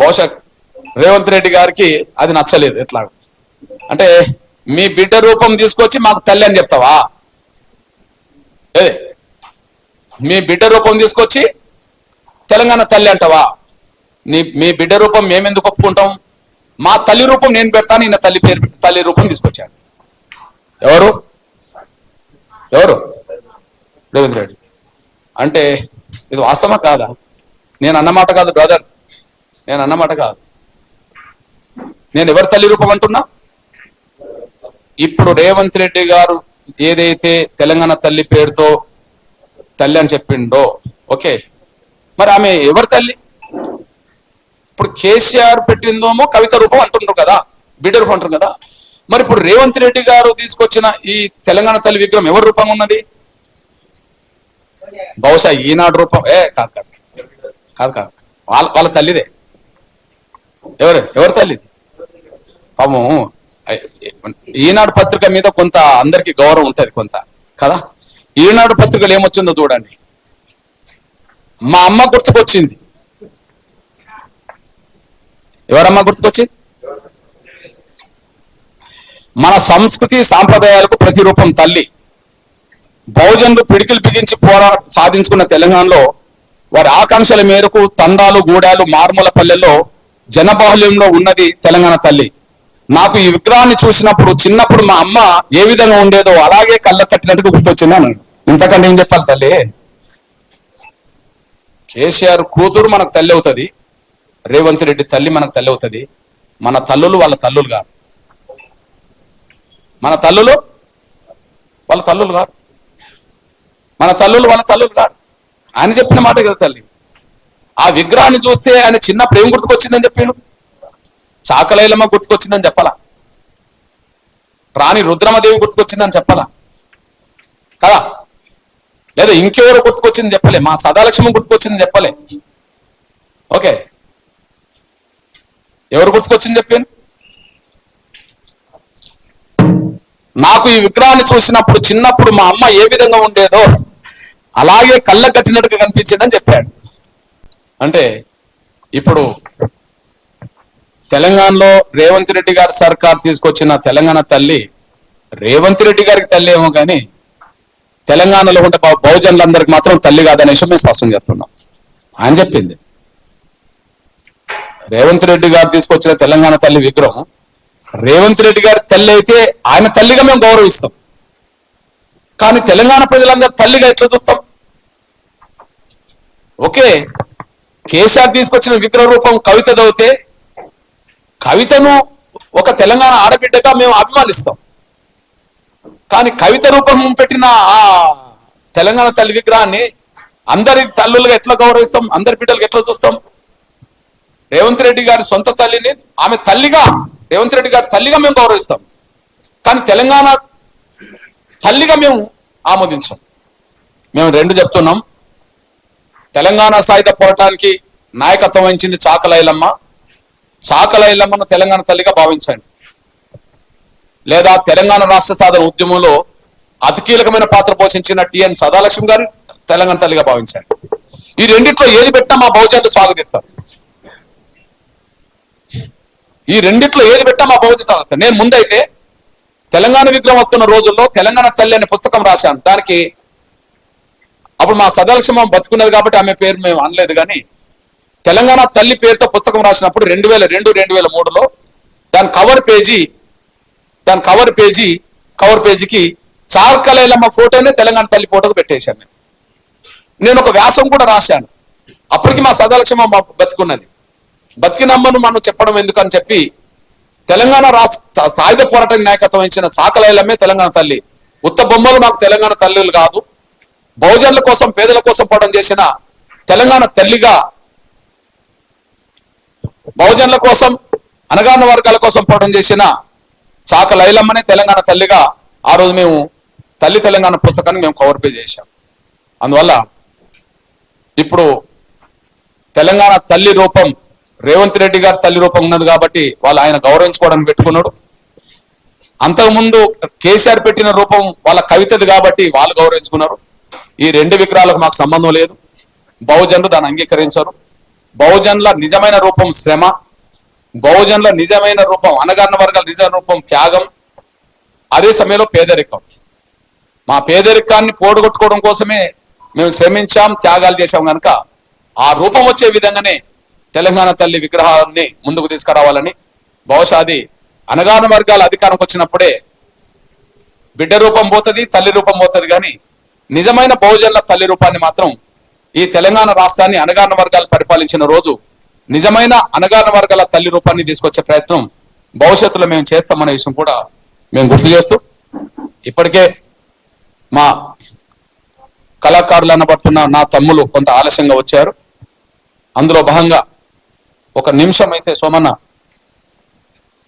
బహుశా రేవంత్ రెడ్డి గారికి అది నచ్చలేదు. ఎట్లా అంటే మీ బిడ్డ రూపం తీసుకొచ్చి మాకు తల్లి అని చెప్తావా? ఏ మీ బిడ్డ రూపం తీసుకొచ్చి తెలంగాణ తల్లి అంటావా? మీ బిడ్డ రూపం మేమెందుకు ఒప్పుకుంటాం? మా తల్లి రూపం నేను పెడతాను, ఈయన తల్లి పేరు తల్లి రూపం తీసుకొచ్చాను. ఎవరు ఎవరు రేవంత్ రెడ్డి అంటే ఇది వాస్తవమా కాదా? నేను అన్నమాట కాదు బ్రదర్, నేను అన్నమాట కాదు. నేను ఎవరి తల్లి రూపం అంటున్నా? ఇప్పుడు రేవంత్ రెడ్డి గారు ఏదైతే తెలంగాణ తల్లి పేరుతో తల్లి అని చెప్పిండో, ఓకే, మరి ఆమె ఎవరి తల్లి? ఇప్పుడు కేసీఆర్ పెట్టిందేమో కవిత రూపం అంటున్నారు కదా, బిడ్డ రూపం అంటారు కదా. మరి ఇప్పుడు రేవంత్ రెడ్డి గారు తీసుకొచ్చిన ఈ తెలంగాణ తల్లి విగ్రహం ఎవరి రూపంగా ఉన్నది? బహుశా ఈనాడు రూపం. కాదు కాదు కాదు కాదు, వాళ్ళ తల్లిదే. ఎవరి తల్లిది? పాపం ఈనాడు పత్రిక మీద కొంత అందరికి గౌరవం ఉంటది కొంత కదా. ఈనాడు పత్రికలు ఏమొచ్చిందో చూడండి. మా అమ్మ గుర్తుకొచ్చింది. ఎవరమ్మా గుర్తుకొచ్చింది? మన సంస్కృతి సాంప్రదాయాలకు ప్రతిరూపం తల్లి. బహుజనులు పిడికిలు బిగించి సాధించుకున్న తెలంగాణలో వారి ఆకాంక్షల మేరకు తండాలు, గూడాలు, మారుమూల పల్లెల్లో జనబాహుల్యంలో ఉన్నది తెలంగాణ తల్లి. నాకు ఈ విగ్రహాన్ని చూసినప్పుడు చిన్నప్పుడు మా అమ్మ ఏ విధంగా ఉండేదో అలాగే కళ్ళ కట్టినట్టుగా గుర్తొచ్చింది అని. ఇంతకంటే ఏం చెప్పాలి తల్లి? కేసీఆర్ కూతురు మనకు తల్లి అవుతుంది, రేవంత్ రెడ్డి తల్లి మనకు తల్లి అవుతుంది. మన తల్లులు వాళ్ళ తల్లులు కాదు, మన తల్లులు వాళ్ళ తల్లులు కాదు, మన తల్లులు వాళ్ళ తల్లులు కాదు. ఆయన చెప్పిన మాట కదా తల్లి. ఆ విగ్రహాన్ని చూస్తే ఆయన చిన్నప్పుడు ఏం గుర్తుకొచ్చిందని చెప్పిండు? చాకలైలమ్మ గుర్తుకొచ్చిందని చెప్పాలా? రాణి రుద్రమదేవి గుర్తుకొచ్చిందని చెప్పాలా కదా? లేదా ఇంకెవరు గుర్తుకొచ్చిందని చెప్పలే, మా సదాలక్ష్మి గుర్తుకొచ్చిందని చెప్పలే. ఓకే, ఎవరు గుర్తుకొచ్చింది చెప్పాను? నాకు ఈ విగ్రహాన్ని చూసినప్పుడు చిన్నప్పుడు మా అమ్మ ఏ విధంగా ఉండేదో అలాగే కళ్ళ కట్టినట్టుగా కనిపించిందని చెప్పాడు. అంటే ఇప్పుడు తెలంగాణలో రేవంత్ రెడ్డి గారి సర్కార్ తీసుకొచ్చిన తెలంగాణ తల్లి రేవంత్ రెడ్డి గారికి తల్లి ఏమో కానీ తెలంగాణలో ఉండే బహుజనులందరికి మాత్రం తల్లి కాదనే విషయం మేము స్పష్టం చేస్తున్నాం. ఆయన చెప్పింది. రేవంత్ రెడ్డి గారు తీసుకొచ్చిన తెలంగాణ తల్లి విగ్రహం రేవంత్ రెడ్డి గారి తల్లి అయితే ఆయన తల్లిగా మేము గౌరవిస్తాం, కానీ తెలంగాణ ప్రజలందరూ తల్లిగా ఎట్లా చూస్తాం? ఓకే, కేసీఆర్ తీసుకొచ్చిన విగ్రహ రూపం కవిత చదివితే కవితను ఒక తెలంగాణ ఆడబిడ్డగా మేము అభిమానిస్తాం, కానీ కవిత రూపం పెట్టిన ఆ తెలంగాణ తల్లి విగ్రహాన్ని అందరి తల్లులుగా ఎట్లా గౌరవిస్తాం? అందరి బిడ్డలుగా ఎట్లా చూస్తాం? రేవంత్ రెడ్డి గారి సొంత తల్లిని ఆమె తల్లిగా, రేవంత్ రెడ్డి గారి తల్లిగా మేము గౌరవిస్తాం, కానీ తెలంగాణ తల్లిగా మేము ఆమోదించాం. మేము రెండు చెప్తున్నాం. తెలంగాణ సాయుధ పోరాటానికి నాయకత్వం వహించింది చాకలైలమ్మ. చాకలైలమ్మను తెలంగాణ తల్లిగా భావించండి, లేదా తెలంగాణ రాష్ట్ర సాధన ఉద్యమంలో అతి కీలకమైన పాత్ర పోషించిన టిఎన్ సదాలక్ష్మి గారి తెలంగాణ తల్లిగా భావించండి. ఈ రెండిట్లో ఏది పెట్టినా మా బహుజనులు స్వాగతిస్తారు. ఈ రెండిట్లో ఏది పెట్టినా మా బహుజన స్వాగతిస్తారు. నేను ముందైతే తెలంగాణ విగ్రహం వస్తున్న రోజుల్లో తెలంగాణ తల్లి అనే పుస్తకం రాశాను. దానికి అప్పుడు మా సదాలక్ష్మి బతుకున్నది కాబట్టి ఆమె పేరు మేము అనలేదు, కానీ తెలంగాణ తల్లి పేరుతో పుస్తకం రాసినప్పుడు 2002-2003లో దాని కవర్ పేజీకి చాకలైలమ్మ ఫోటోనే తెలంగాణ తల్లి ఫోటోకు పెట్టేశాను. నేను ఒక వ్యాసం కూడా రాశాను. అప్పటికి మా సదాలక్ష్మి బతుకున్నది. బతికినమ్మను మనం చెప్పడం ఎందుకని చెప్పి తెలంగాణ రాష్ట్ర సాయుధ పోరాటానికి నాయకత్వం ఇచ్చిన చాకలైలమ్మే తెలంగాణ తల్లి. ఉత్త బొమ్మలు మాకు తెలంగాణ తల్లులు కాదు, బహుజనుల కోసం, పేదల కోసం పోరాటం చేసిన తెలంగాణ తల్లిగా, బహుజనుల కోసం, అనగారిన వర్గాల కోసం పోరాటం చేసిన చాకలైలమ్మనే తెలంగాణ తల్లిగా ఆ రోజు మేము తల్లి తెలంగాణ పుస్తకాన్ని మేము కవర్ పేజ్ చేశాం. అందువల్ల ఇప్పుడు తెలంగాణ తల్లి రూపం రేవంత్ రెడ్డి గారి తల్లి రూపం ఉన్నది కాబట్టి వాళ్ళు ఆయన గౌరవించుకోవడానికి పెట్టుకున్నాడు. అంతకుముందు కేసీఆర్ పెట్టిన రూపం వాళ్ళ కవితది కాబట్టి వాళ్ళు గౌరవించుకున్నారు. ఈ రెండు విగ్రహాలకు మాకు సంబంధం లేదు. బహుజనులు దాన్ని అంగీకరించారు. బహుజనుల నిజమైన రూపం శ్రమ, బహుజనుల నిజమైన రూపం అణగారిన వర్గాల నిజమైన రూపం త్యాగం, అదే సమయంలో పేదరికం. మా పేదరికాన్ని పోడగొట్టుకోవడం కోసమే మేము శ్రమించాం, త్యాగాలు చేశాం కనుక ఆ రూపం వచ్చే విధంగానే తెలంగాణ తల్లి విగ్రహాన్ని ముందుకు తీసుకురావాలని, బహుశా అది అణగారిన వర్గాల అధికారంకి వచ్చినప్పుడే బిడ్డ రూపం పోతుంది, తల్లి రూపం పోతుంది, కానీ నిజమైన బహుజనుల తల్లి రూపాన్ని మాత్రం ఈ తెలంగాణ రాష్ట్రాన్ని అణగారిన వర్గాలు పరిపాలించిన రోజు నిజమైన అణగారిన వర్గాల తల్లి రూపాన్ని తీసుకొచ్చే ప్రయత్నం భవిష్యత్తులో మేము చేస్తామనే విషయం కూడా మేము గుర్తు చేస్తూ, ఇప్పటికే మా కళాకారులు అనబడుతున్న నా తమ్ములు కొంత ఆలస్యంగా వచ్చారు. అందులో భాగంగా ఒక నిమిషం అయితే సోమన్న